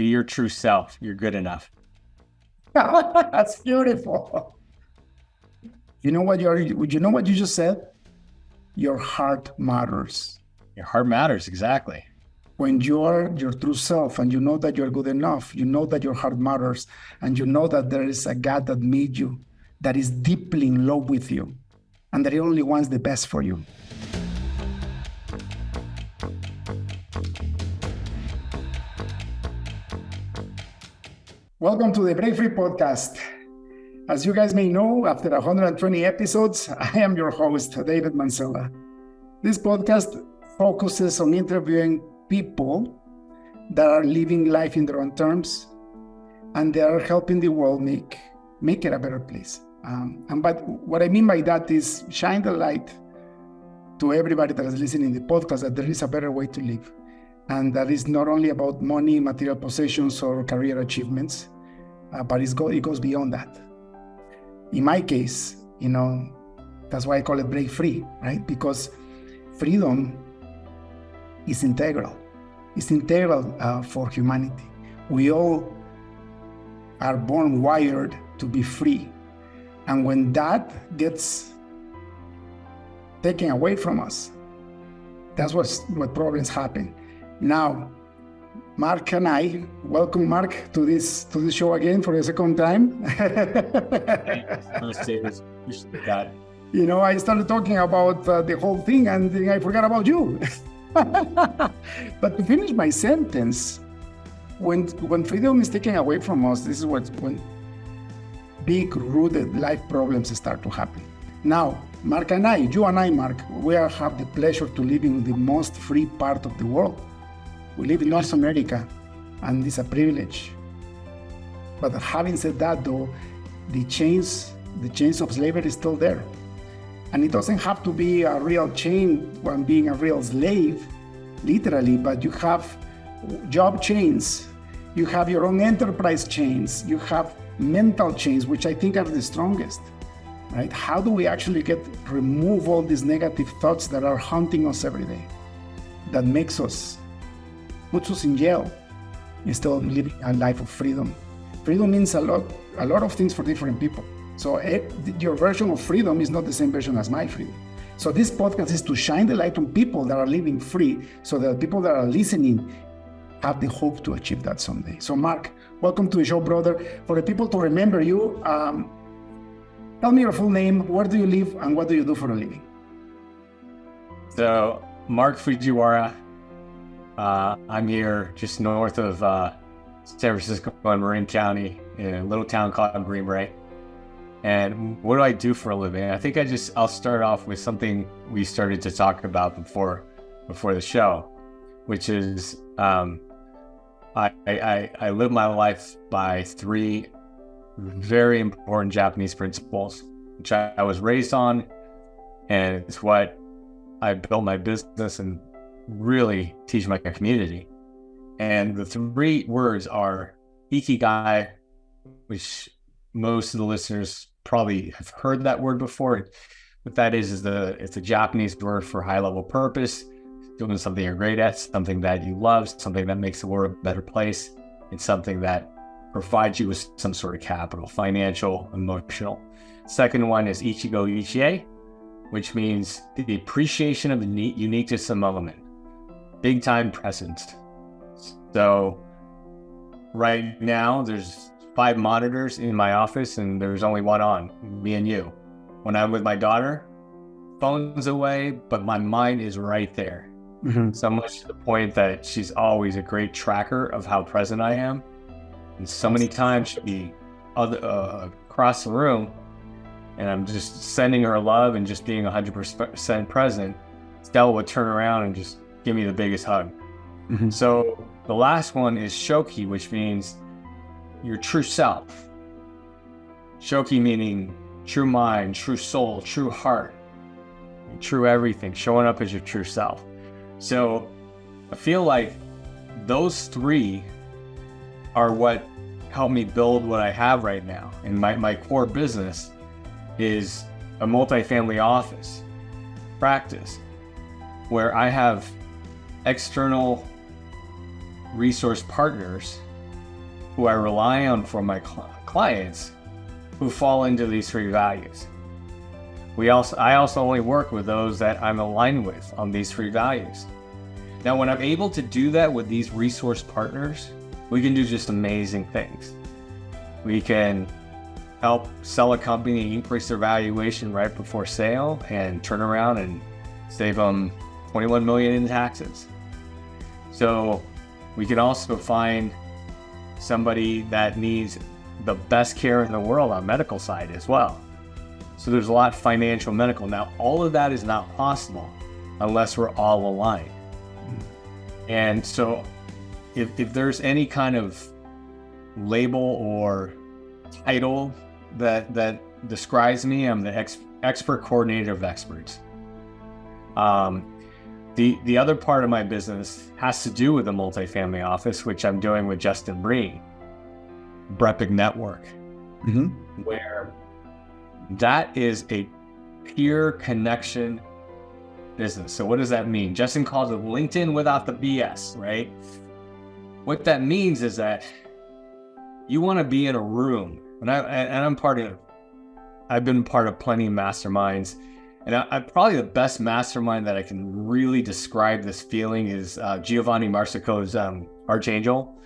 be your true self. You're good enough. That's beautiful. You know what you just said? Your heart matters. Your heart matters, exactly. When you are your true self and you know that you're good enough, you know that your heart matters, and you know that there is a God that made you, that is deeply in love with you, and that He only wants the best for you. Welcome to the Break Free podcast. As you guys may know, after 120 episodes, I am your host, David Mancella. This podcast focuses on interviewing people that are living life in their own terms, and they are helping the world make it a better place. But what I mean by that is shine the light to everybody that is listening to the podcast that there is a better way to live. And that is not only about money, material possessions, or career achievements, but it goes beyond that. In my case, that's why I call it break free, right? Because freedom is integral. It's integral for humanity. We all are born wired to be free. And when that gets taken away from us, that's what problems happen. Now, Mark and I, welcome Mark to this show again for the second time. I started talking about the whole thing and then I forgot about you. But to finish my sentence, when freedom is taken away from us, this is when big rooted life problems start to happen. Now, Mark and I, you and I, Mark, we have the pleasure to live in the most free part of the world. We live in North America, and it's a privilege. But having said that, though, the chains of slavery is still there. And it doesn't have to be a real chain when being a real slave, literally, but you have job chains, you have your own enterprise chains, you have mental chains, which I think are the strongest, right? How do we actually remove all these negative thoughts that are haunting us every day, that puts us in jail instead of living a life of freedom? Freedom means a lot of things for different people. So your version of freedom is not the same version as my freedom. So this podcast is to shine the light on people that are living free, so that people that are listening have the hope to achieve that someday. So Mark, welcome to the show, brother. For the people to remember you, tell me your full name, where do you live, and what do you do for a living? So, Mark Fujiwara. I'm here just north of San Francisco in Marin County in a little town called Green Bay. And what do I do for a living? I think I'll start off with something we started to talk about before the show, which is I live my life by 3 very important Japanese principles, which I was raised on, and it's what I built my business and really teach my community. And the 3 words are Ikigai, which most of the listeners probably have heard that word before. What that is it's a Japanese word for high level purpose, doing something you're great at, something that you love, something that makes the world a better place, and something that provides you with some sort of capital, financial, emotional. Second one is Ichigoichi-e, which means the appreciation of the uniqueness of the moment. Big time presence. So right now there's 5 monitors in my office and there's only one on, me and you. When I'm with my daughter, phone's away, but my mind is right there. Mm-hmm. So much to the point that she's always a great tracker of how present I am. And so many times she'll be across the room and I'm just sending her love and just being 100% present. Stella would turn around and just give me the biggest hug. Mm-hmm. So the last one is Shoki, which means your true self. Shoki meaning true mind, true soul, true heart, true everything, showing up as your true self. So I feel like those 3 are what helped me build what I have right now. And my core business is a multifamily office practice where I have external resource partners who I rely on for my clients who fall into these three values. I also only work with those that I'm aligned with on these three values. Now, when I'm able to do that with these resource partners, we can do just amazing things. We can help sell a company, increase their valuation right before sale, and turn around and save them $21 million in taxes. So we can also find somebody that needs the best care in the world on medical side as well. So there's a lot of financial, medical. Now, all of that is not possible unless we're all aligned. And so if there's any kind of label or title that describes me, I'm the expert coordinator of experts. The other part of my business has to do with the multifamily office, which I'm doing with Justin Bree, Brepic Network, where that is a peer connection business. So what does that mean? Justin calls it LinkedIn without the BS, right? What that means is that you want to be in a room, I've been part of plenty of masterminds, and I'm probably the best mastermind that I can really describe this feeling is Giovanni Marsico's Archangel,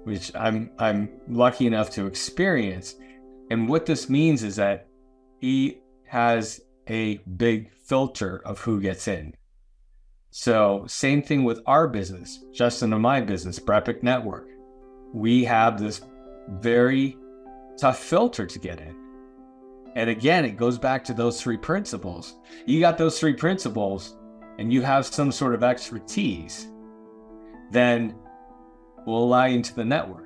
which I'm lucky enough to experience. And what this means is that he has a big filter of who gets in. So same thing with our business, Justin and my business, Brepic Network. We have this very tough filter to get in. And again, it goes back to those three principles. You got those three principles and you have some sort of expertise, then we'll allow you into the network.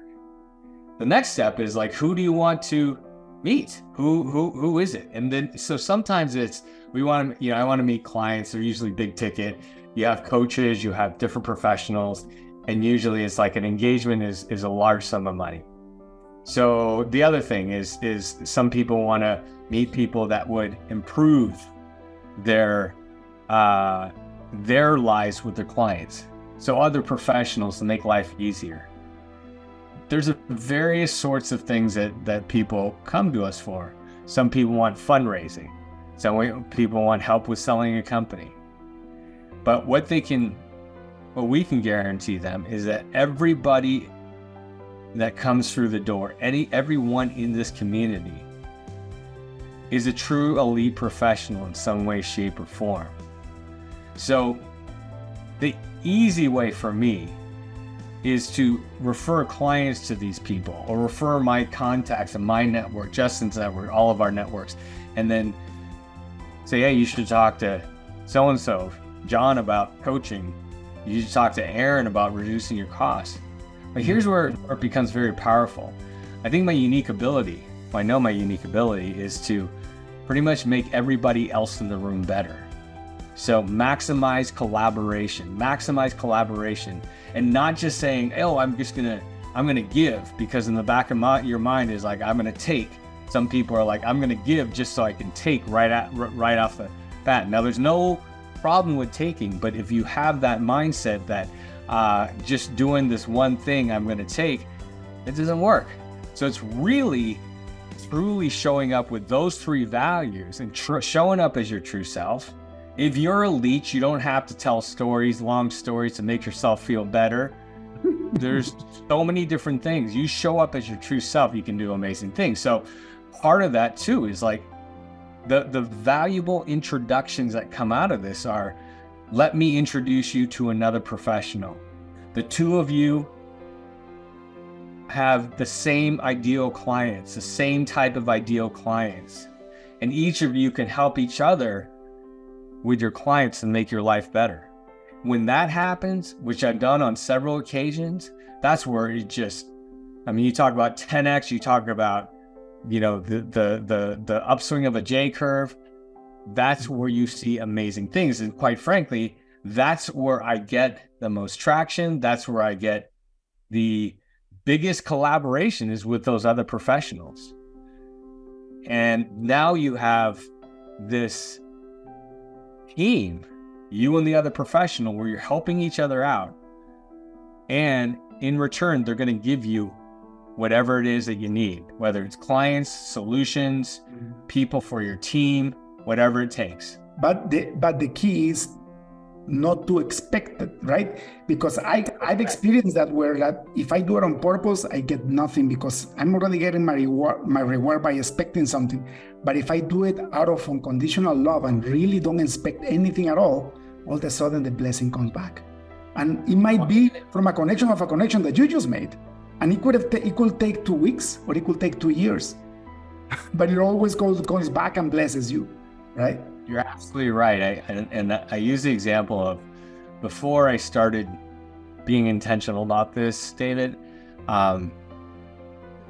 The next step is like, who do you want to meet? Who is it? And then, so sometimes it's, I want to meet clients. They're usually big ticket. You have coaches, you have different professionals, and usually it's like an engagement is a large sum of money. So the other thing is some people want to meet people that would improve their lives with their clients. So other professionals to make life easier. There's various sorts of things that people come to us for. Some people want fundraising. Some people want help with selling a company. But what we can guarantee them is that everybody that comes through the door, everyone in this community is a true elite professional in some way, shape, or form. So the easy way for me is to refer clients to these people, or refer my contacts and my network, Justin's network, all of our networks, and then say, hey, you should talk to so-and-so, John, about coaching. You should talk to Aaron about reducing your costs. But here's where it becomes very powerful. I think my unique ability is to pretty much make everybody else in the room better. So maximize collaboration, and not just saying, oh, I'm gonna give, because in the back of your mind is like, I'm gonna take. Some people are like, I'm gonna give just so I can take right off the bat. Now, there's no problem with taking, but if you have that mindset that just doing this one thing I'm going to take, it doesn't work. So it's really truly showing up with those three values and showing up as your true self. If you're elite, you don't have to tell long stories to make yourself feel better. There's so many different things. You show up as your true self, you can do amazing things. So part of that too is like the valuable introductions that come out of this are, let me introduce you to another professional. The two of you have the same ideal clients, the same type of ideal clients, and each of you can help each other with your clients and make your life better. When that happens, which I've done on several occasions, that's where you talk about 10x, you talk about, the upswing of a J curve. That's where you see amazing things. And quite frankly, that's where I get the most traction. That's where I get the biggest collaboration, is with those other professionals. And now you have this team, you and the other professional, where you're helping each other out. And in return, they're going to give you whatever it is that you need, whether it's clients, solutions, people for your team, whatever it takes. But the key is not to expect it, right? Because I've experienced that where that if I do it on purpose, I get nothing because I'm already getting my reward by expecting something. But if I do it out of unconditional love and really don't expect anything at all of a sudden the blessing comes back. And it might be from a connection that you just made. And it could take 2 weeks or it could take 2 years. But it always comes back and blesses you, right? You're absolutely right. I use the example of before I started being intentional about this, David.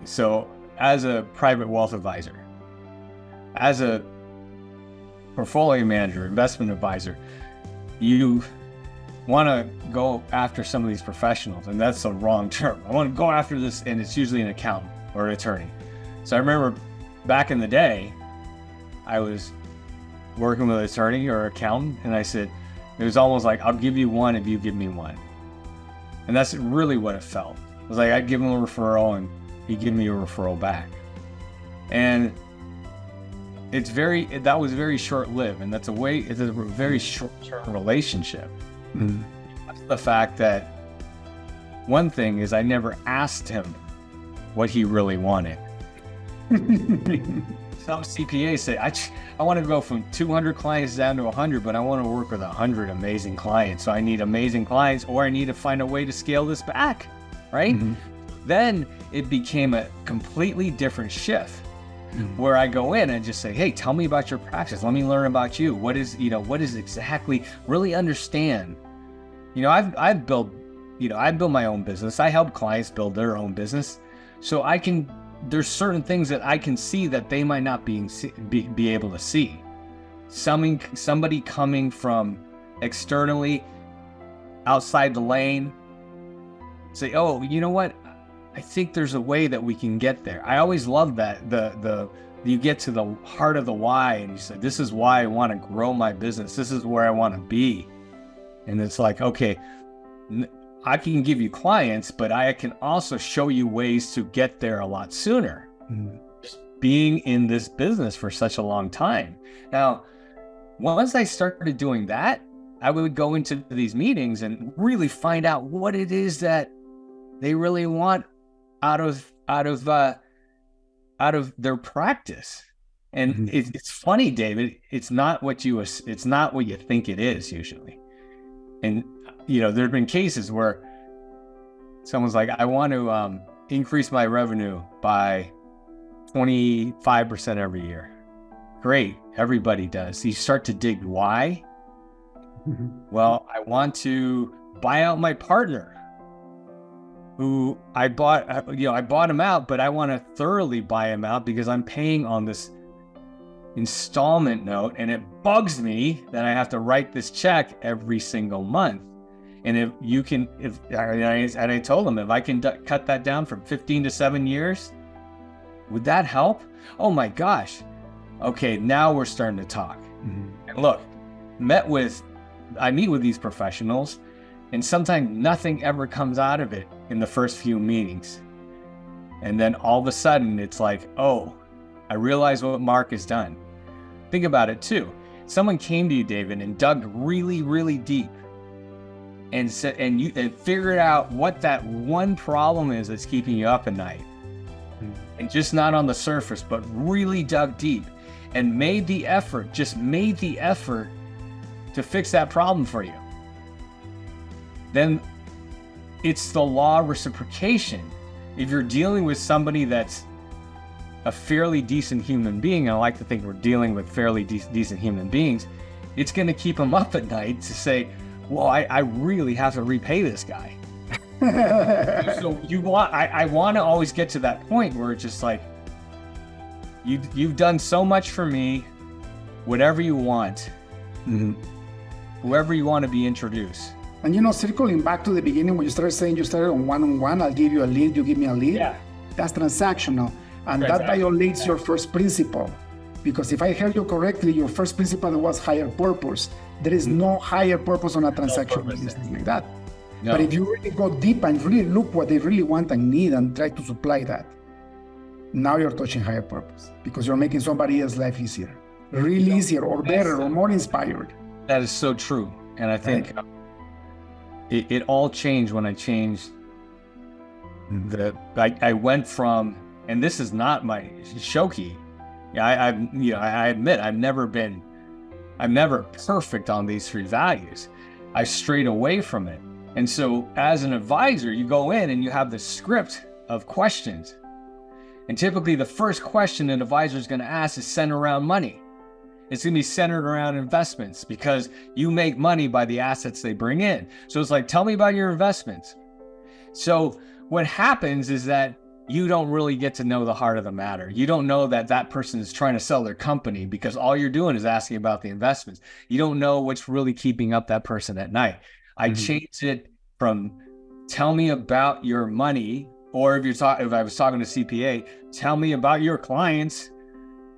So as a private wealth advisor, as a portfolio manager, investment advisor, you want to go after some of these professionals, and that's the wrong term. I want to go after this, and it's usually an accountant or an attorney. So I remember back in the day, I was working with an attorney or accountant, and I said, it was almost like, I'll give you one if you give me one. And that's really what it felt. It was like I'd give him a referral and he'd give me a referral back. And that was very short-lived, and it's a very short-term relationship. Mm-hmm. That's the fact that one thing is I never asked him what he really wanted. Some CPAs say, I want to go from 200 clients down to 100, but I want to work with 100 amazing clients. So I need amazing clients, or I need to find a way to scale this back, right? Mm-hmm. Then it became a completely different shift, where I go in and just say, hey, tell me about your practice. Let me learn about you. What is exactly, really understand. I've built my own business. I help clients build their own business. So there's certain things that I can see that they might not be able to see. Somebody coming from externally, outside the lane, say, oh, you know what? I think there's a way that we can get there. I always love that. You get to the heart of the why, and you say, this is why I want to grow my business. This is where I want to be. And it's like, okay, I can give you clients, but I can also show you ways to get there a lot sooner. Just being in this business for such a long time. Now, once I started doing that, I would go into these meetings and really find out what it is that they really want out of their practice. And it's funny, David, it's not what you think it is usually. And there've been cases where someone's like, I want to increase my revenue by 25% every year. Great, everybody does. You start to dig why. Well, I want to buy out my partner, who I bought him out, but I want to thoroughly buy him out because I'm paying on this installment note, and it bugs me that I have to write this check every single month. And I told him, if I can cut that down from 15 to 7 years, would that help? Oh my gosh. Okay, now we're starting to talk. And look, I meet with these professionals, and sometimes nothing ever comes out of it in the first few meetings. And then all of a sudden it's like, oh, I realize what Mark has done. Think about it too. Someone came to you, David, and dug really, really deep and figured out what that one problem is that's keeping you up at night. And just not on the surface, but really dug deep and made the effort to fix that problem for you. Then it's the law of reciprocation. If you're dealing with somebody that's a fairly decent human being, and I like to think we're dealing with fairly decent human beings, it's going to keep them up at night to say, well, I really have to repay this guy. So I want to always get to that point where it's just like, you've done so much for me, whatever you want, whoever you want to be introduced. And circling back to the beginning when you started saying you started on one-on-one, I'll give you a lead, you give me a lead. Yeah. That's transactional. And that violates your first principle. Because if I heard you correctly, your first principle was higher purpose. There is no higher purpose on a transaction like that. No. But if you really go deep and really look what they really want and need and try to supply that, now you're touching higher purpose because you're making somebody else's life easier, really easier or better or more inspired. That is so true. And I think it all changed when I changed I went from, and this is not my Shoki. I admit I'm never perfect on these three values. I strayed away from it. And so as an advisor, you go in and you have this script of questions. And typically the first question an advisor is going to ask is centered around money. It's going to be centered around investments because you make money by the assets they bring in. So it's like, tell me about your investments. So what happens is that you don't really get to know the heart of the matter. You don't know that that person is trying to sell their company because all you're doing is asking about the investments. You don't know what's really keeping up that person at night. I changed it from tell me about your money, or if I was talking to CPA, tell me about your clients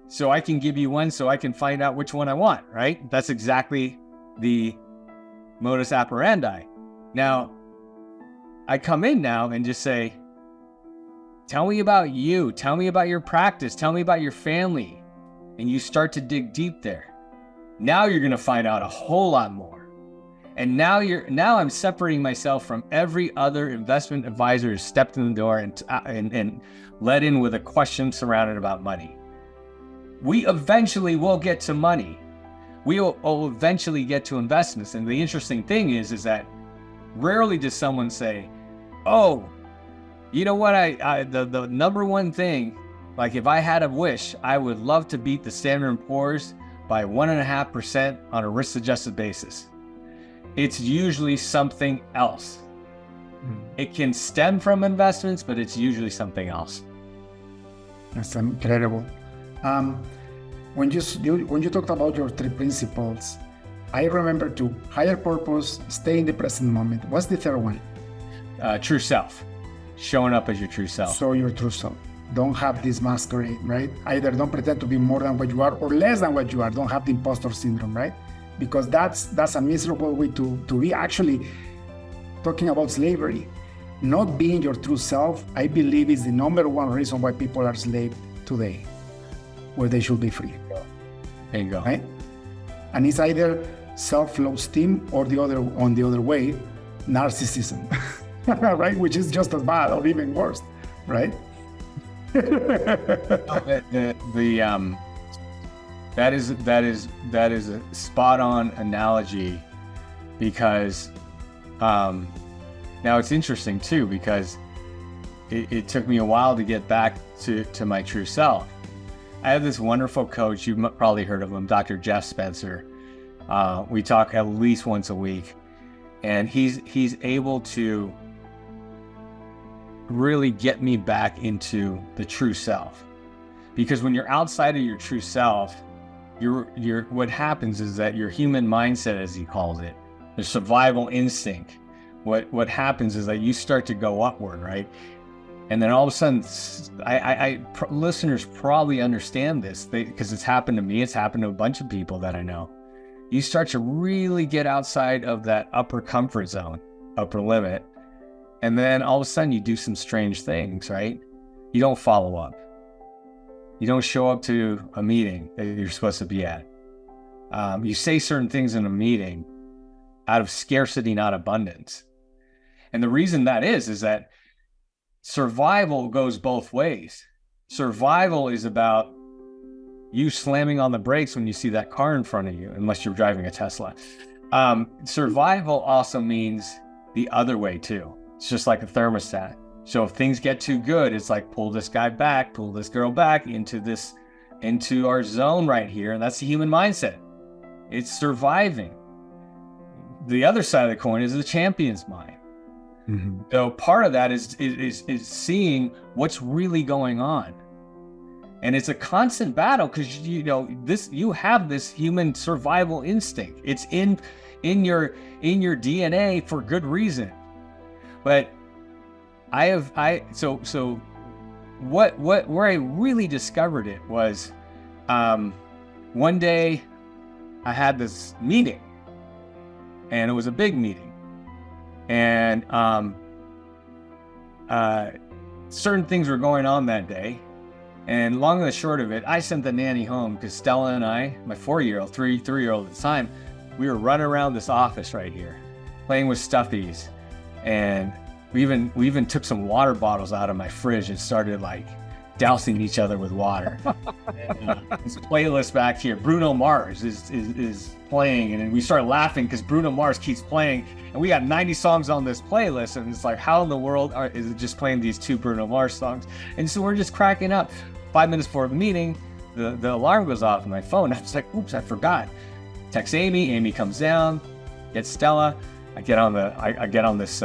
so I can give you one so I can find out which one I want, right? That's exactly the modus operandi. Now, I come in now and just say, tell me about you, tell me about your practice, tell me about your family. And you start to dig deep there. Now you're going to find out a whole lot more. And now I'm separating myself from every other investment advisor who stepped in the door and let in with a question surrounded about money. We eventually will get to money. We will eventually get to investments. And the interesting thing is that rarely does someone say, oh, you know what, the number one thing, like if I had a wish, I would love to beat the Standard & Poor's by 1.5% on a risk-adjusted basis. It's usually something else. It can stem from investments, but it's usually something else. That's incredible. When you talked about your three principles, I remember two: higher purpose, stay in the present moment. What's the third one? True self. Showing up as your true self. So your true self. Don't have this masquerade, right? Either don't pretend to be more than what you are or less than what you are. Don't have the imposter syndrome, right? Because that's a miserable way to be. Actually, talking about slavery, not being your true self, I believe is the number one reason why people are slaves today, where they should be free. There you go. Right? And it's either self-esteem or the other way, narcissism, right? Which is just as bad or even worse, right? That is a spot on analogy, because now it's interesting too, because it took me a while to get back to my true self. I have this wonderful coach, you've probably heard of him, Dr. Jeff Spencer. We talk at least once a week, and he's able to really get me back into the true self. Because when you're outside of your true self, what happens is that your human mindset, as he calls it, the survival instinct, what happens is that you start to go upward, right? And then all of a sudden, listeners probably understand this because it's happened to me. It's happened to a bunch of people that I know. You start to really get outside of that upper comfort zone, upper limit. And then all of a sudden you do some strange things, right? You don't follow up. You don't show up to a meeting that you're supposed to be at. You say certain things in a meeting out of scarcity, not abundance. And the reason that is that survival goes both ways. Survival is about you slamming on the brakes when you see that car in front of you, unless you're driving a Tesla. Survival also means the other way too. It's just like a thermostat. So if things get too good, it's like pull this guy back, pull this girl back into our zone right here. And that's the human mindset. It's surviving. The other side of the coin is the champion's mind. Mm-hmm. So part of that is seeing what's really going on. And it's a constant battle because you have this human survival instinct. It's in your DNA for good reason. But where I really discovered it was one day I had this meeting, and it was a big meeting, And certain things were going on that day. And long and the short of it, I sent the nanny home because Stella and I, my 4-year-old, three-year-old at the time, we were running around this office right here, playing with stuffies. And we even took some water bottles out of my fridge and started like dousing each other with water. And, this playlist back here, Bruno Mars is playing, and then we start laughing because Bruno Mars keeps playing, and we got 90 songs on this playlist, and it's like, how in the world is it just playing these 2 Bruno Mars songs? And so we're just cracking up. 5 minutes before the meeting, the alarm goes off on my phone. I was like, oops, I forgot. Text Amy. Amy comes down, gets Stella. I get on this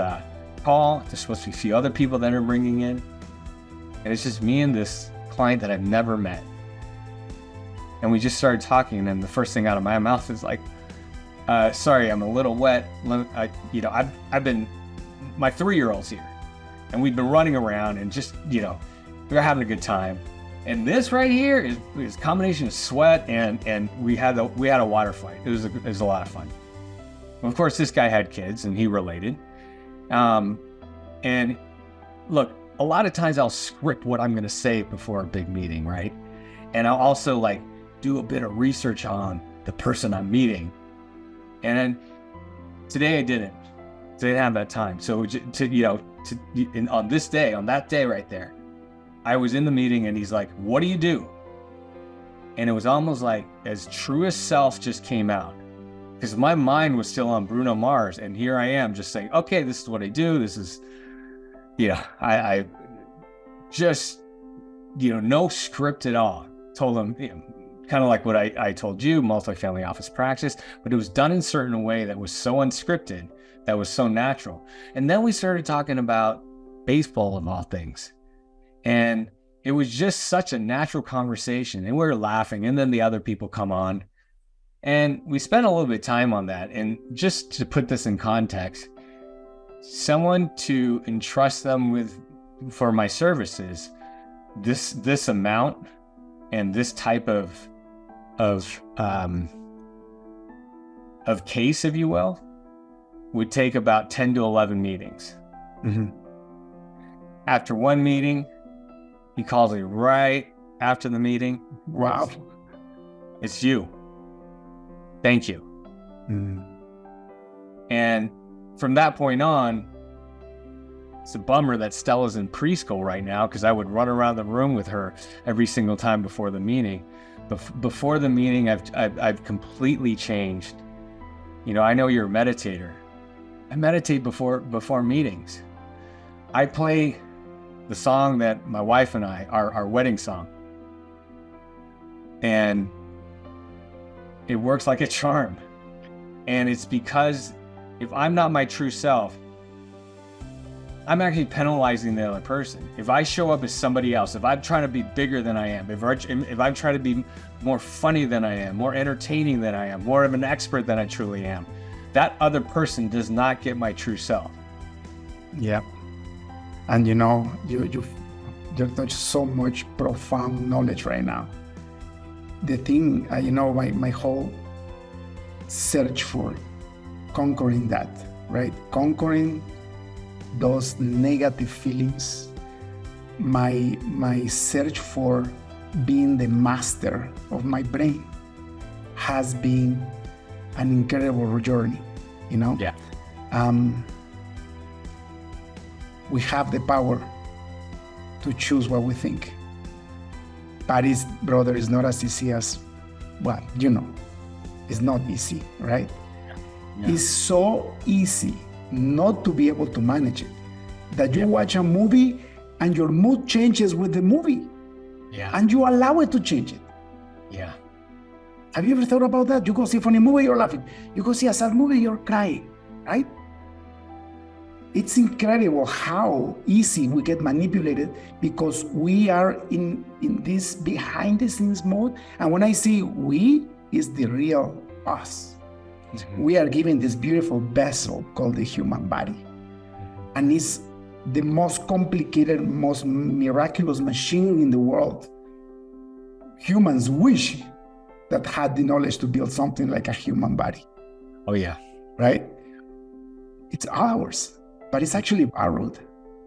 call. There's supposed to be a few other people that are bringing in, and it's just me and this client that I've never met. And we just started talking, and then the first thing out of my mouth is like, sorry, I'm a little wet. I've been, my 3-year-old's here, and we've been running around and just, we're having a good time. And this right here is a combination of sweat and we had a water fight. It was a lot of fun. Of course, this guy had kids and he related. And look, a lot of times I'll script what I'm going to say before a big meeting, right? And I'll also like do a bit of research on the person I'm meeting. And today I didn't. So I didn't have that time. So on that day right there, I was in the meeting and he's like, what do you do? And it was almost like as truest self just came out, because my mind was still on Bruno Mars. And here I am just saying, okay, this is what I do. This is, I just, no script at all. Told him, kind of like what I told you, multifamily office practice, but it was done in a certain way that was so unscripted, that was so natural. And then we started talking about baseball of all things. And it was just such a natural conversation, and we were laughing, and then the other people come on, and we spent a little bit of time on that. And just to put this in context, someone to entrust them for my services, this amount and this type of case, if you will, would take about 10 to 11 meetings. Mm-hmm. After one meeting, he calls me right after the meeting. Wow. It's you. Thank you. Mm. And from that point on, it's a bummer that Stella's in preschool right now, because I would run around the room with her every single time before the meeting. Before the meeting, I've completely changed. I know you're a meditator. I meditate before meetings. I play the song that my wife and I, our wedding song. And it works like a charm. And it's because if I'm not my true self, I'm actually penalizing the other person. If I show up as somebody else, if I'm trying to be bigger than I am, if I'm trying to be more funny than I am, more entertaining than I am, more of an expert than I truly am, that other person does not get my true self. Yeah. And you touch so much profound knowledge right now. The thing, my whole search for conquering that, right? Conquering those negative feelings, my search for being the master of my brain has been an incredible journey, Yeah. We have the power to choose what we think. But it's not as easy as, it's not easy, right? Yeah. It's so easy not to be able to manage it, that you watch a movie and your mood changes with the movie. Yeah. And you allow it to change it. Yeah. Have you ever thought about that? You go see a funny movie, you're laughing. You go see a sad movie, you're crying, right? It's incredible how easy we get manipulated because we are in this behind the scenes mode. And when I say we, is the real us. Mm-hmm. We are given this beautiful vessel called the human body. And it's the most complicated, most miraculous machine in the world. Humans wish that had the knowledge to build something like a human body. Oh, yeah. Right? it's ours, but it's actually borrowed,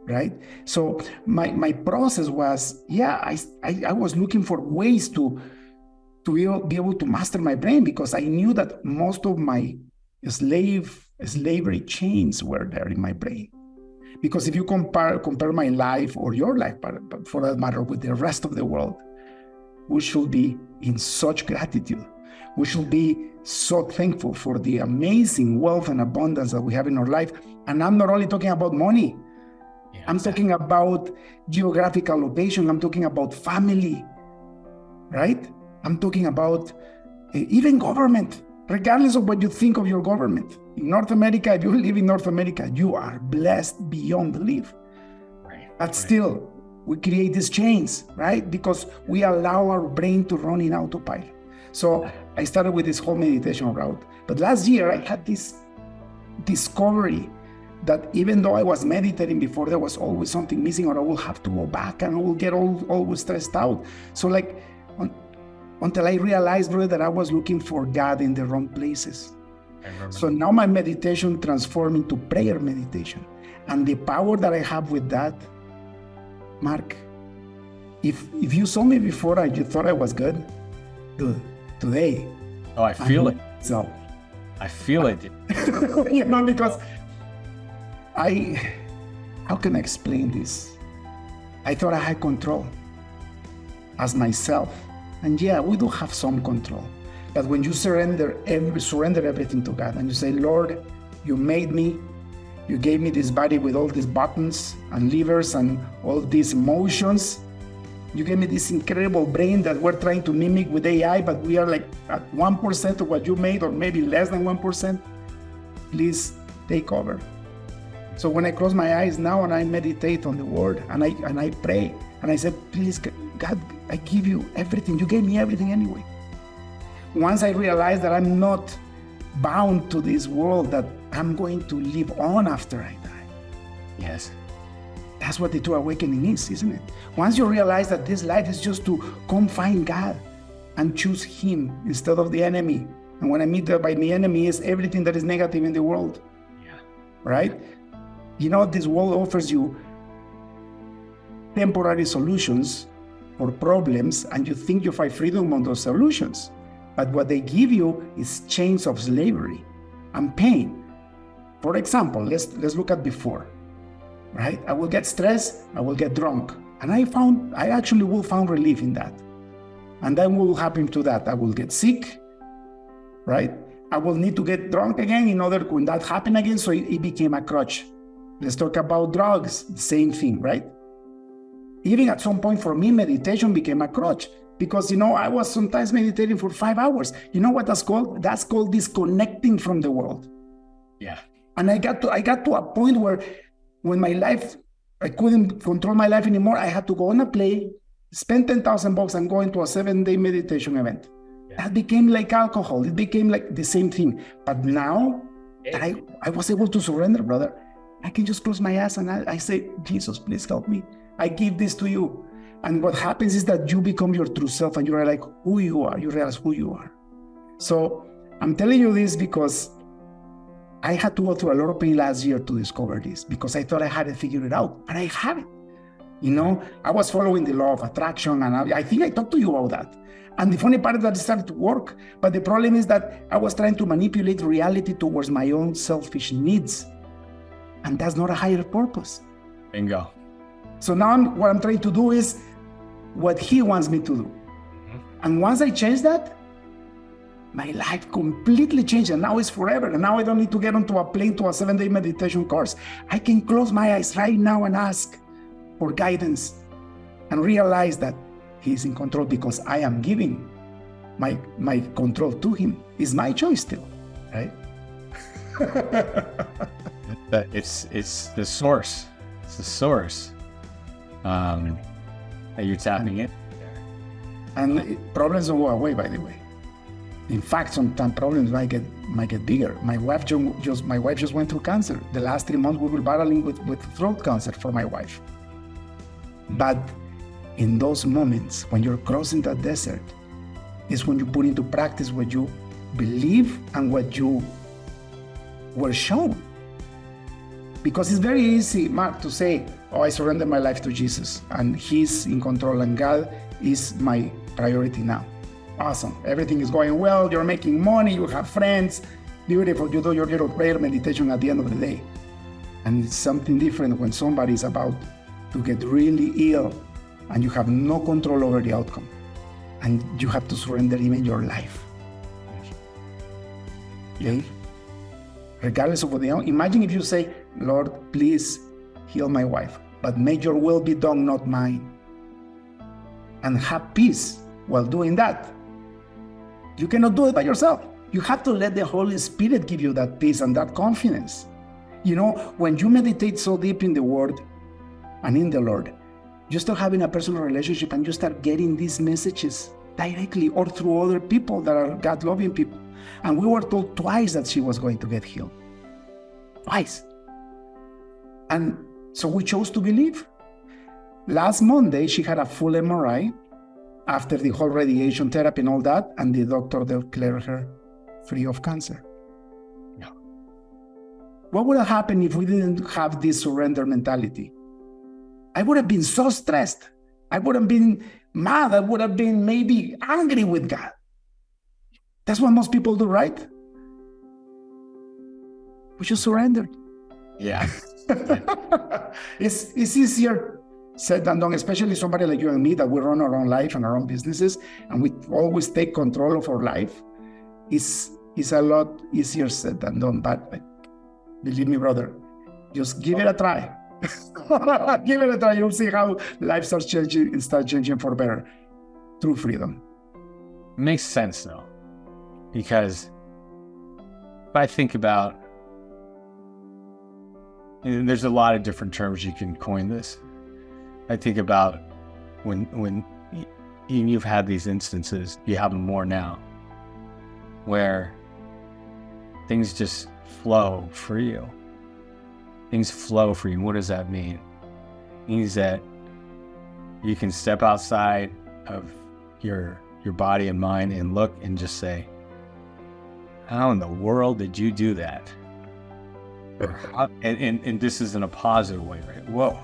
right? So my process was, I was looking for ways to be able to master my brain, because I knew that most of my slavery chains were there in my brain. Because if you compare my life, or your life, but for that matter, with the rest of the world, we should be in such gratitude. We should be so thankful for the amazing wealth and abundance that we have in our life. And I'm not only talking about money. Yeah, I'm talking about geographical location. I'm talking about family, right? I'm talking about even government, regardless of what you think of your government. In North America, if you live in North America, you are blessed beyond belief. Right. But still, we create these chains, right? Because we allow our brain to run in autopilot. So I started with this whole meditation route. But last year, I had this discovery that even though I was meditating before, there was always something missing, or I will have to go back and I will get always stressed out. So until I realized, brother, that I was looking for God in the wrong places. So now my meditation transformed into prayer meditation. And the power that I have with that, Mark, if you saw me before and you thought I was good, today. Oh, I feel it. So I feel it. Because how can I explain this? I thought I had control as myself. And yeah, we do have some control. But when you surrender everything to God, and you say, Lord, you made me, you gave me this body with all these buttons and levers and all these emotions. You gave me this incredible brain that we're trying to mimic with AI, but we are like at 1% of what you made, or maybe less than 1%. Please take over. So when I close my eyes now and I meditate on the word and I pray and I said, please, God, I give you everything. You gave me everything anyway. Once I realized that I'm not bound to this world, that I'm going to live on after I die. Yes. That's what the true awakening is, isn't it? Once you realize that this life is just to come find God and choose Him instead of the enemy. And what I mean by the enemy is everything that is negative in the world. Yeah. Right? This world offers you temporary solutions for problems, and you think you find freedom on those solutions. But what they give you is chains of slavery and pain. For example, let's look at before, right? I will get stressed, I will get drunk. And I actually will find relief in that. And then what will happen to that? I will get sick, right? I will need to get drunk again in order when that happen again, so it became a crutch. Let's talk about drugs, the same thing, right? Even at some point for me, meditation became a crutch. Because, I was sometimes meditating for 5 hours. You know what that's called? That's called disconnecting from the world. Yeah. And I got to a point where when I couldn't control my life anymore, I had to go on a plane, spend $10,000 and go into a 7-day meditation event. Yeah. That became like alcohol. It became like the same thing. But now that I was able to surrender, brother, I can just close my eyes and I say, Jesus, please help me. I give this to you. And what happens is that you become your true self and you are like who you are. You realize who you are. So I'm telling you this because I had to go through a lot of pain last year to discover this, because I thought I had to figure it out, but I haven't. I was following the law of attraction, and I think I talked to you about that. And the funny part is that it started to work. But the problem is that I was trying to manipulate reality towards my own selfish needs. And that's not a higher purpose. Bingo. So now what I'm trying to do is what He wants me to do. Mm-hmm. And once I change that, my life completely changed, and now it's forever. And now I don't need to get onto a plane to a 7-day meditation course. I can close my eyes right now and ask for guidance and realize that He's in control, because I am giving my control to Him. It's my choice still, right? It's the source. It's the source that you're tapping in. And problems don't go away, by the way. In fact, sometimes problems might get bigger. My wife just went through cancer. The last 3 months we were battling with throat cancer for my wife. But in those moments when you're crossing that desert is when you put into practice what you believe and what you were shown. Because it's very easy, Mark, to say, oh, I surrender my life to Jesus and he's in control and God is my priority now. Awesome. Everything is going well. You're making money. You have friends. Beautiful. You do your little prayer meditation at the end of the day. And it's something different when somebody is about to get really ill and you have no control over the outcome. And you have to surrender even your life. Okay? Regardless of what they are. Imagine if you say, Lord, please heal my wife, but may your will be done, not mine. And have peace while doing that. You cannot do it by yourself. You have to let the Holy Spirit give you that peace and that confidence. You know, when you meditate so deep in the Word and in the Lord, you start having a personal relationship and you start getting these messages directly or through other people that are God-loving people. And we were told twice that she was going to get healed. Twice. And so we chose to believe. Last Monday, she had a full MRI after the whole radiation therapy and all that, and the doctor declared her free of cancer. Yeah. What would have happened if we didn't have this surrender mentality? I would have been so stressed. I would have been mad. I would have been maybe angry with God. That's what most people do, right? We should surrender. Yeah. It's easier said than done, especially somebody like you and me that we run our own life and our own businesses and we always take control of our life. It's a lot easier said than done, but believe me, brother, just give it a try. Give it a try. You'll see how life starts changing for better through freedom. Makes sense though, because if I think about, and there's a lot of different terms you can coin this. I think about when you've had these instances, you have them more now, where things just flow for you. Things flow for you. What does that mean? It means that you can step outside of your body and mind and look and just say, how in the world did you do that? And this is in a positive way, right? Whoa,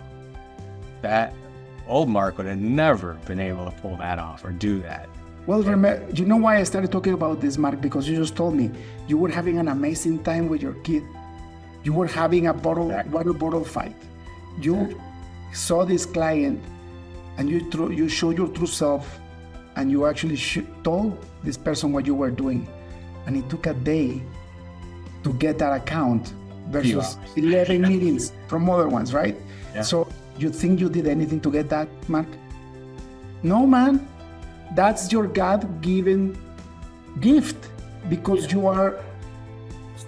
that old Mark would have never been able to pull that off or do that. Well, remember, you know why I started talking about this, Mark? Because you just told me you were having an amazing time with your kid. You were having a water bottle fight. You saw this client and you showed your true self and you actually told this person what you were doing. And it took a day to get that account versus 11 meetings from other ones, right? Yeah. So you think you did anything to get that, Mark? No, man. That's your God-given gift because you are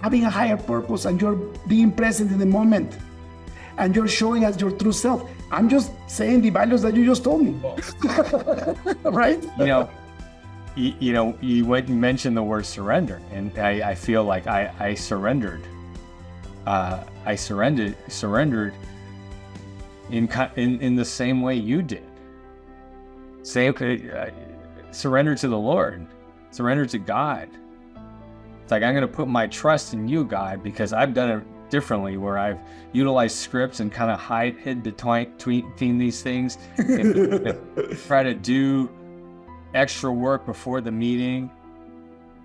having a higher purpose and you're being present in the moment and you're showing us your true self. I'm just saying the values that you just told me, right? You mentioned the word surrender, and I feel like I surrendered. I surrendered in the same way you did. Surrender to the Lord, surrender to God. It's like, I'm going to put my trust in you, God, because I've done it differently, where I've utilized scripts and kind of hid between these things and try to do extra work before the meeting,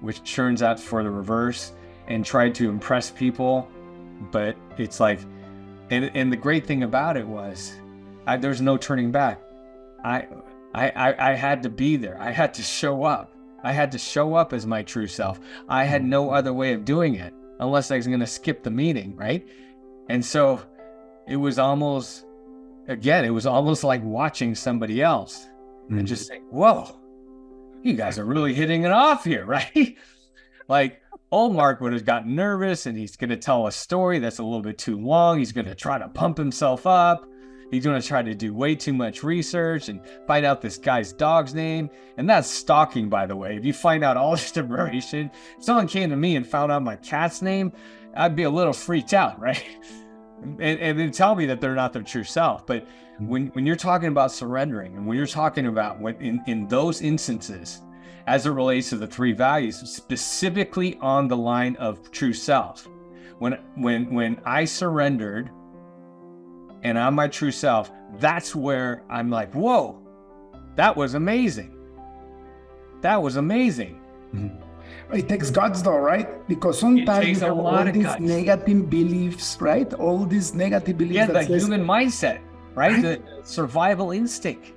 which turns out for the reverse, and try to impress people. But it's like, and the great thing about it was, there's no turning back. I had to be there. I had to show up. I had to show up as my true self. I had no other way of doing it unless I was going to skip the meeting, right? And so it was almost like watching somebody else and just saying, whoa, you guys are really hitting it off here, right? Like, old Mark would have gotten nervous and he's going to tell a story that's a little bit too long. He's going to try to pump himself up. He's going to try to do way too much research and find out this guy's dog's name. And that's stalking, by the way. If you find out all this information, if someone came to me and found out my cat's name, I'd be a little freaked out, right? And then tell me that they're not their true self. But when you're talking about surrendering, and when you're talking about in those instances, as it relates to the three values, specifically on the line of true self, when I surrendered and I'm my true self, that's where I'm like, whoa, that was amazing. That was amazing. It takes guts though, right? Because sometimes you have all these negative beliefs, right? All these negative beliefs. Yeah, the human mindset, right? The survival instinct.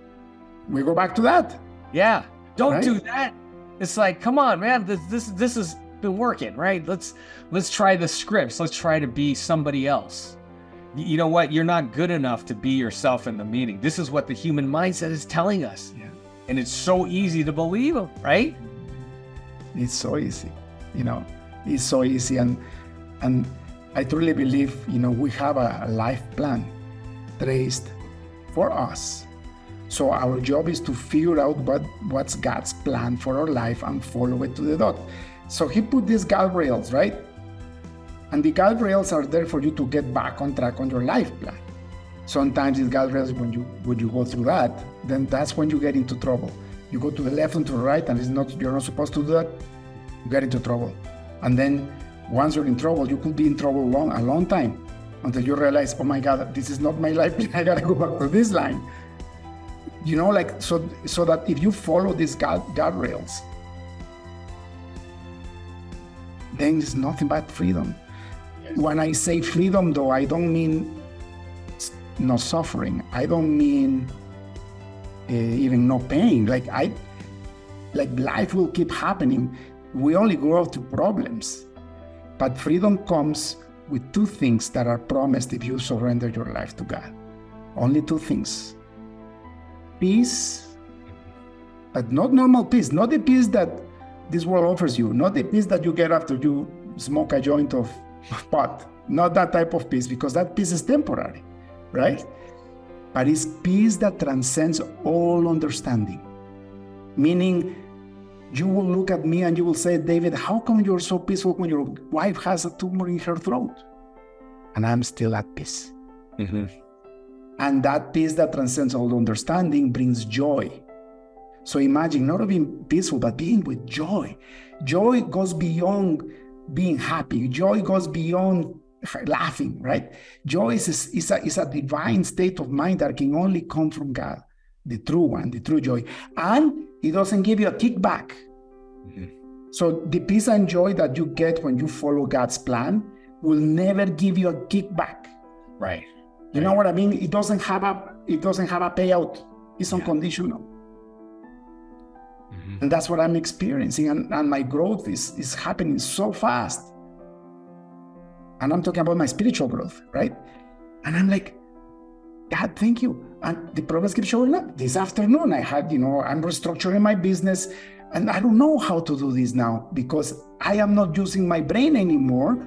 We go back to that. Yeah, don't do that. It's like, come on, man, this has been working, right? Let's try the scripts. Let's try to be somebody else. You know what? You're not good enough to be yourself in the meeting. This is what the human mindset is telling us. Yeah. And it's so easy to believe them, right? It's so easy, it's so easy. And I truly believe, we have a life plan traced for us. So our job is to figure out what's God's plan for our life and follow it to the dot. So he put these guardrails, right? And the guardrails are there for you to get back on track on your life plan. Sometimes these guardrails, when you go through that, then that's when you get into trouble. You go to the left and to the right, and you're not supposed to do that, you get into trouble. And then once you're in trouble, you could be in trouble a long time until you realize, oh my God, this is not my life. I gotta go back to this line. So that if you follow these guardrails, then it's nothing but freedom. Yes. When I say freedom, though, I don't mean no suffering. I don't mean even no pain. Like life will keep happening. We only grow through problems. But freedom comes with two things that are promised if you surrender your life to God. Only two things. Peace, but not normal peace, not the peace that this world offers you, not the peace that you get after you smoke a joint of pot, not that type of peace, because that peace is temporary, right? But it's peace that transcends all understanding. Meaning, you will look at me and you will say, David, how come you're so peaceful when your wife has a tumor in her throat? And I'm still at peace. Mm-hmm. And that peace that transcends all understanding brings joy. So imagine not being peaceful, but being with joy. Joy goes beyond being happy. Joy goes beyond laughing, right? Joy is a divine state of mind that can only come from God, the true one, the true joy. And it doesn't give you a kickback. Mm-hmm. So the peace and joy that you get when you follow God's plan will never give you a kickback. Right. You know what I mean? It doesn't have a payout. It's unconditional. Mm-hmm. And that's what I'm experiencing. And my growth is happening so fast. And I'm talking about my spiritual growth, right? And I'm like, God, thank you. And the progress keeps showing up. This afternoon, I'm restructuring my business. And I don't know how to do this now because I am not using my brain anymore.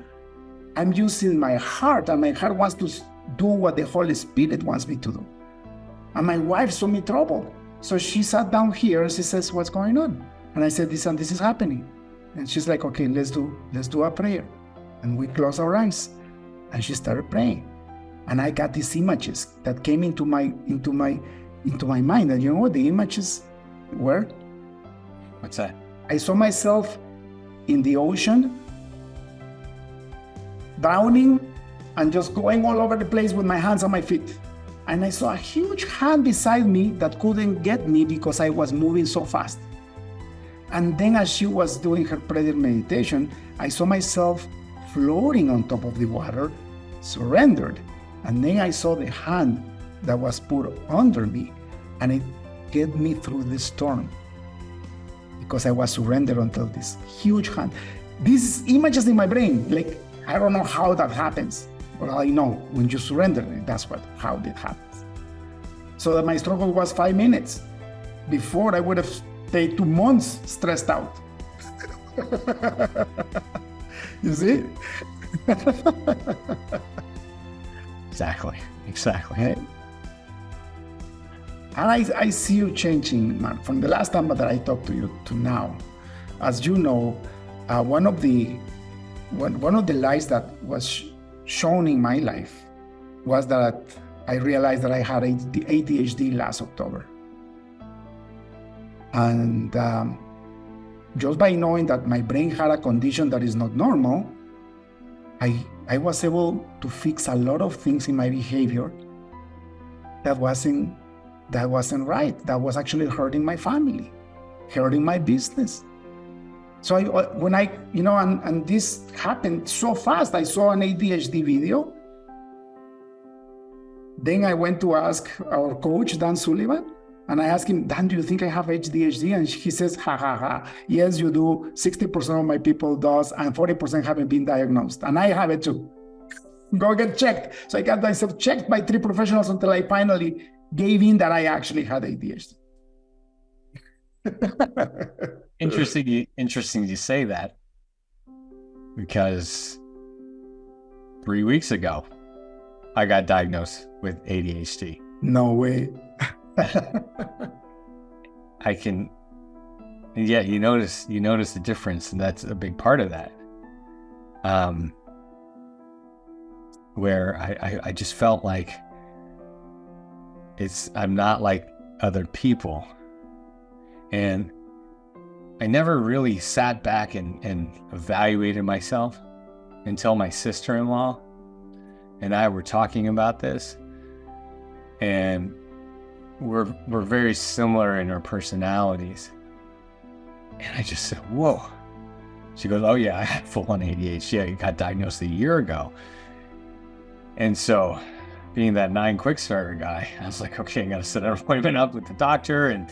I'm using my heart, and my heart wants to do what the Holy Spirit wants me to do. And my wife saw me trouble. So she sat down here and she says, what's going on? And I said, this and this is happening. And she's like, okay, let's do a prayer. And we closed our eyes and she started praying. And I got these images that came into my mind. And you know what the images were? What's that? I saw myself in the ocean, drowning, and just going all over the place with my hands and my feet. And I saw a huge hand beside me that couldn't get me because I was moving so fast. And then as she was doing her prayer meditation, I saw myself floating on top of the water, surrendered. And then I saw the hand that was put under me, and it get me through the storm because I was surrendered until this huge hand. These images in my brain, like, I don't know how that happens. But I know when you surrender, that's how it happens. So that my struggle was 5 minutes. Before, I would have stayed 2 months stressed out. You see? Exactly. Right? And I see you changing, man, from the last time that I talked to you to now. As you know, one of the lies that was shown in my life was that I realized that I had ADHD last October. And just by knowing that my brain had a condition that is not normal, I was able to fix a lot of things in my behavior that wasn't right. That was actually hurting my family, hurting my business. So and this happened so fast. I saw an ADHD video. Then I went to ask our coach, Dan Sullivan, and I asked him, Dan, do you think I have ADHD? And he says, ha, ha, ha. Yes, you do. 60% of my people does, and 40% haven't been diagnosed. And I have it too. Go get checked. So I got myself checked by 3 professionals until I finally gave in that I actually had ADHD. Interesting you say that, because 3 weeks ago, I got diagnosed with ADHD. No way. You notice the difference, and that's a big part of that. Where I just felt like I'm not like other people. And I never really sat back and evaluated myself until my sister-in-law and I were talking about this. And we're very similar in our personalities. And I just said, whoa. She goes, oh yeah, I had full-on ADHD. I got diagnosed a year ago. And so, being that 9 quick starter guy, I was like, okay, I got to set an appointment up with the doctor. And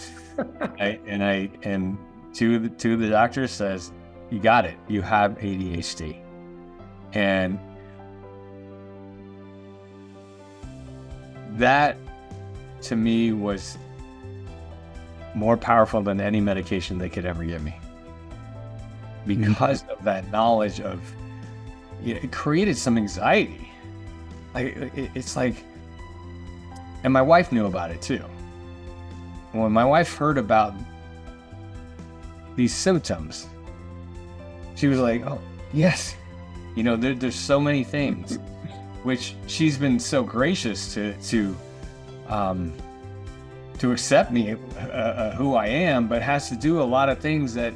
two of the doctors says, you got it. You have ADHD. And that, to me, was more powerful than any medication they could ever give me. Because of that knowledge of, it created some anxiety. It's like, and my wife knew about it too. When my wife heard about these symptoms, she was like, oh, yes. There's so many things, which she's been so gracious to accept me, who I am, but has to do a lot of things that,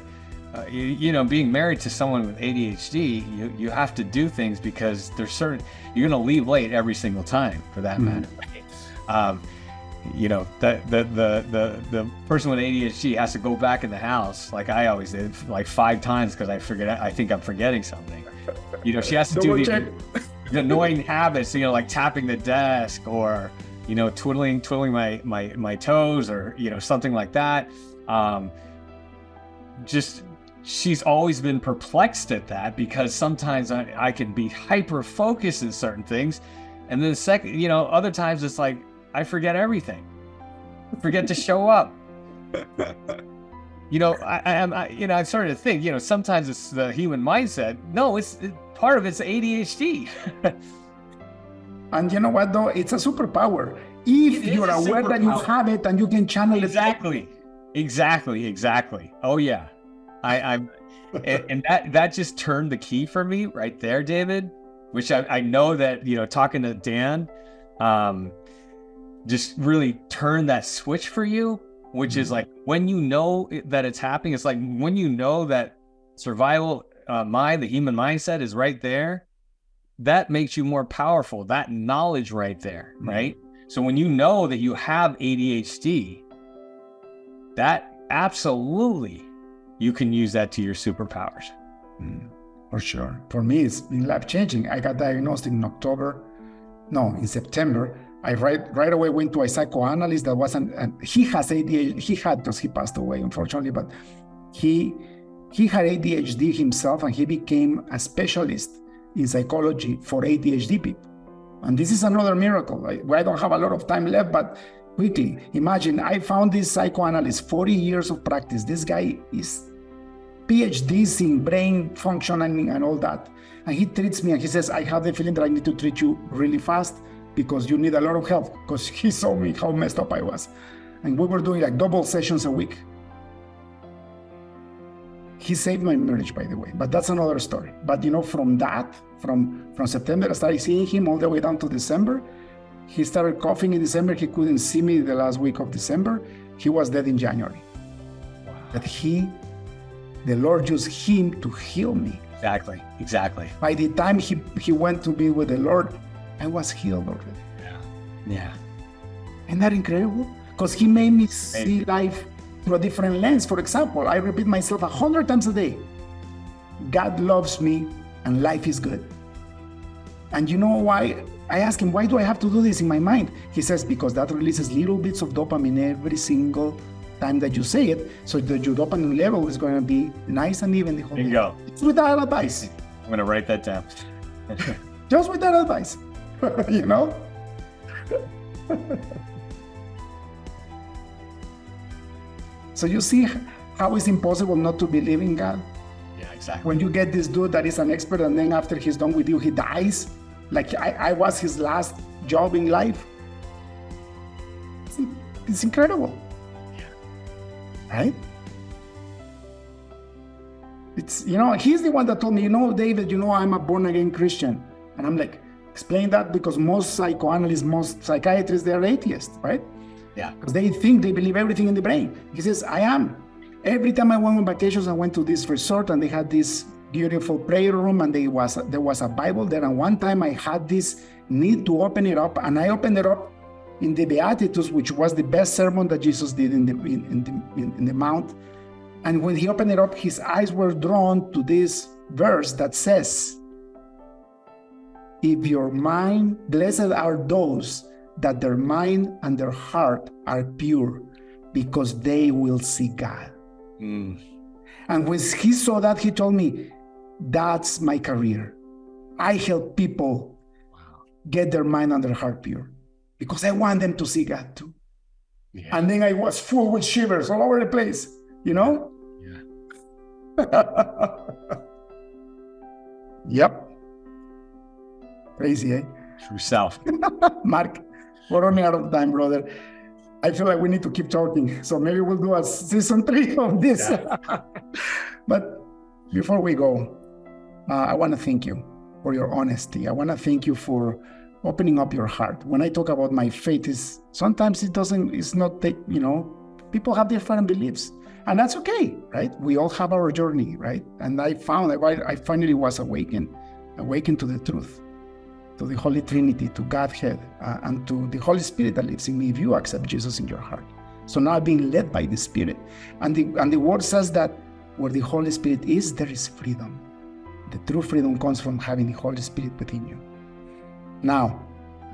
being married to someone with ADHD, you have to do things because there's certain, you're going to leave late every single time, for that matter. The person with ADHD has to go back in the house, like I always did, like 5 times because I think I'm forgetting something. She has to do the annoying habits, like tapping the desk or, twiddling my toes or, something like that. She's always been perplexed at that, because sometimes I can be hyper focused in certain things, and then other times it's like I forget everything, forget to show up. I started to think, sometimes it's the human mindset. No, part of it's ADHD. And you know what though? It's a superpower. If you're aware that you have it and you can channel it. Exactly. Oh yeah. And that just turned the key for me right there, David, which I know that, talking to Dan, just really turned that switch for you, which is like, when you know that it's happening, it's like when you know that survival the human mindset is right there, that makes you more powerful, that knowledge right there, right? So when you know that you have ADHD, that absolutely, you can use that to your superpowers. For sure. For me, it's been life-changing. I got diagnosed in September. I right away went to a psychoanalyst that wasn't, and he has ADHD. He had, because he passed away, unfortunately, but he had ADHD himself, and he became a specialist in psychology for ADHD people. And this is another miracle. I don't have a lot of time left, but quickly, imagine, I found this psychoanalyst, 40 years of practice. This guy is PhDs in brain functioning and all that. And he treats me and he says, I have the feeling that I need to treat you really fast because you need a lot of help, because he saw me how messed up I was. And we were doing like double sessions a week. He saved my marriage, by the way, but that's another story. But from September, I started seeing him all the way down to December. He started coughing in December. He couldn't see me the last week of December. He was dead in January. Wow. But the Lord used him to heal me. Exactly. By the time he went to be with the Lord, I was healed already. Yeah. Isn't that incredible? Because he made me see life through a different lens. For example, I repeat myself 100 times a day. God loves me and life is good. And you know why? I ask him, why do I have to do this in my mind? He says, because that releases little bits of dopamine every single time that you say it. So that your dopamine level is going to be nice and even the whole Bingo. day. It's with that advice. I'm going to write that down. Just with that advice, you know? So you see how it's impossible not to believe in God? Yeah, exactly. When you get this dude that is an expert and then after he's done with you, he dies. Like I was his last job in life. It's incredible. Yeah. Right? It's, he's the one that told me, David, I'm a born again Christian. And I'm like, explain that, because most psychoanalysts, most psychiatrists, they're atheists, right? Yeah. Because they think they believe everything in the brain. He says, I am. Every time I went on vacations, I went to this resort and they had this beautiful prayer room and there was a Bible there. And one time I had this need to open it up, and I opened it up in the Beatitudes, which was the best sermon that Jesus did in the Mount. And when he opened it up, his eyes were drawn to this verse that says, if your mind, blessed are those that their mind and their heart are pure, because they will see God. Mm. And when he saw that, he told me, that's my career. I help people get their mind and their heart pure, because I want them to see God too. Yeah. And then I was full with shivers all over the place, Yeah. Yep. Crazy, eh? True self. Mark, we're running out of time, brother. I feel like we need to keep talking. So maybe we'll do a season 3 of this. Yeah. But before we go, I want to thank you for your honesty. I want to thank you for opening up your heart. When I talk about my faith, sometimes it's not, people have different beliefs. And that's okay, right? We all have our journey, right? And I found that I finally was awakened to the truth, to the Holy Trinity, to Godhead, and to the Holy Spirit that lives in me if you accept Jesus in your heart. So now I'm being led by the Spirit. And the word says that where the Holy Spirit is, there is freedom. The true freedom comes from having the Holy Spirit within you. Now,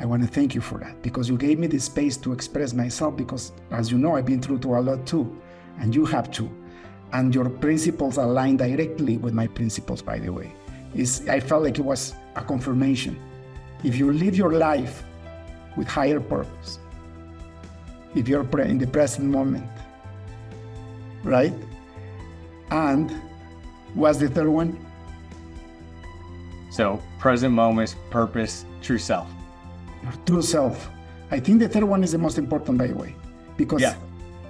I want to thank you for that, because you gave me the space to express myself, because as you know, I've been through to a lot too, and you have too. And your principles align directly with my principles, by the way. I felt like it was a confirmation. If you live your life with higher purpose, if you're in the present moment, right? And what's the third one? So present moment, purpose, true self. Your true self. I think the third one is the most important, by the way, because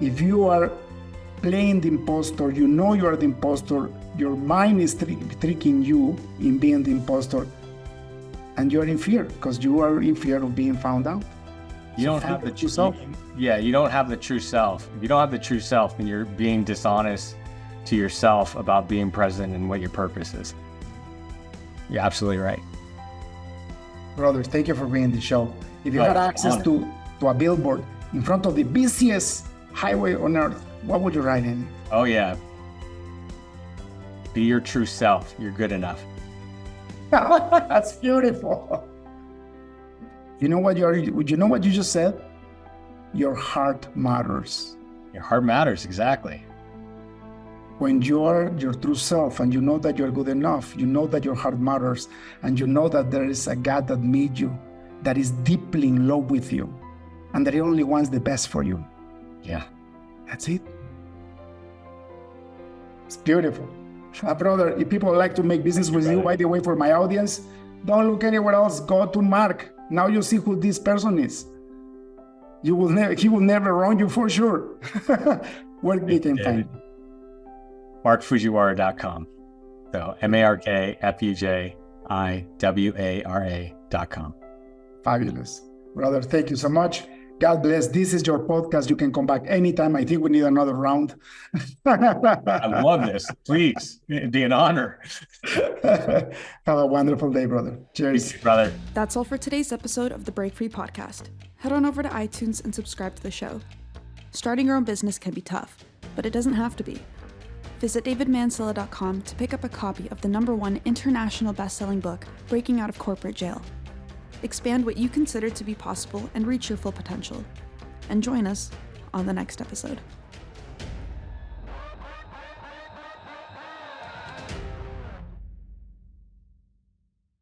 if you are playing the imposter, you know you are the imposter, your mind is tricking you in being the imposter, and you're in fear, because you are in fear of being found out. You don't have the true self. Yeah, you don't have the true self. If you don't have the true self, then you're being dishonest to yourself about being present and what your purpose is. You're absolutely right. Brothers, thank you for being on the show. If you had access to a billboard in front of the busiest highway on earth, what would you write in it? Oh yeah. Be your true self. You're good enough. That's beautiful. You know what you just said? Your heart matters. Your heart matters, exactly. When you are your true self and you know that you're good enough, you know that your heart matters, and you know that there is a God that made you, that is deeply in love with you, and that He only wants the best for you. Yeah. That's it. It's beautiful. Brother, if people like to make business with you, by the way, for my audience, don't look anywhere else. Go to Mark. Now you see who this person is. He will never wrong you for sure. Where they can find you? MarkFujiwara.com. So MarkFujiwara.com. Fabulous. Brother, thank you so much. God bless. This is your podcast. You can come back anytime. I think we need another round. I love this. Please, it'd be an honor. Have a wonderful day, brother. Cheers. You too, brother. That's all for today's episode of the Break Free Podcast. Head on over to iTunes and subscribe to the show. Starting your own business can be tough, but it doesn't have to be. Visit davidmansilla.com to pick up a copy of the #1 international best-selling book, Breaking Out of Corporate Jail. Expand what you consider to be possible and reach your full potential. And join us on the next episode.